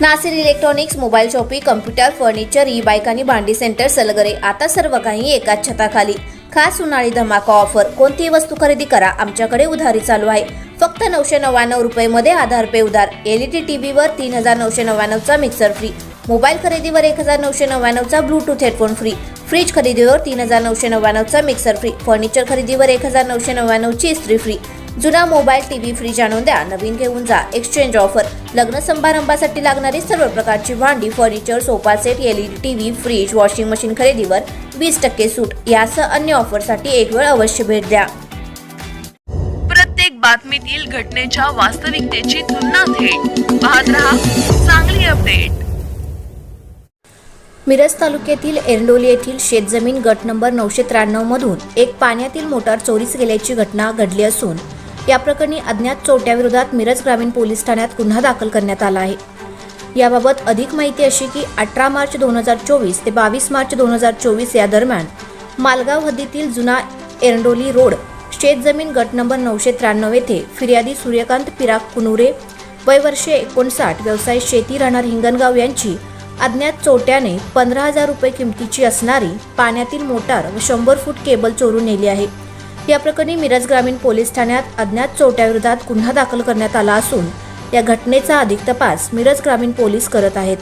Nasir electronics, mobile shoppe, computer, furniture, e bike आणि भांडी centre Salgare. आता सर्व काही एकाच छताखाली. खास उन्हाळी धमाका ऑफर. कोणतीही वस्तू खरेदी करा, आमच्याकडे उधारी चालू आहे. फक्त 999 रुपये आधार पे उधार. एलईडी टीव्हीवर 3999 चा मिक्सर फ्री. मोबाईल खरेदीवर 1999 चा ब्लूटूथ हेडफोन फ्री. फ्रीज खरेदीवर 3999 चा मिक्सर फ्री. फर्निचर खरेदीवर 1999 ची इस्त्री फ्री. जुना मोबाईल, टीव्ही, फ्रीज आणून द्या, नवीन घेऊन जा. Exchange offer. लग्न समारंभासाठी लागणारी सर्व प्रकारची भांडी, furniture, sofa set, LED TV, fridge, washing machine खरेदीवर 20% सूट. यासह अन्य ऑफरसाठी एक वेळ अवश्य भेट द्या. प्रत्येक बातमीतील घटनेच्या वास्तविकतेची तुलना थेट पाहत रहा चांगली अपडेट. मिरज तालुक्यातील एरंडोली येथील शेतजमीन गट नंबर 993 मधून एक पाण्यातील मोटार चोरीस गेल्याची घटना घडली असून या प्रकरणी अज्ञात चोरट्याविरोधात मिरज ग्रामीण पोलीस ठाण्यात गुन्हा दाखल करण्यात आला आहे. याबाबत अधिक माहिती अशी की 18 मार्च 2024 ते 22 मार्च 2024 या दरम्यान मालगाव हद्दीतील जुना एरंडोली रोड शेतजमीन गट नंबर 993 येथे फिर्यादी सूर्यकांत पिराग कुनुरे, वय वर्षे 59, व्यवसाय शेती, राहणार हिंगणगाव यांची अज्ञात चोरट्याने 15,000 रुपये किमतीची असणारी पाण्यातील मोटार व 100 फूट केबल चोरून नेली आहे. या प्रकरणी मिरज ग्रामीण पोलीस ठाण्यात अज्ञात चोरट्याविरोधात गुन्हा दाखल करण्यात आला असून या घटनेचा अधिक तपास मिरज ग्रामीण पोलीस करत आहेत.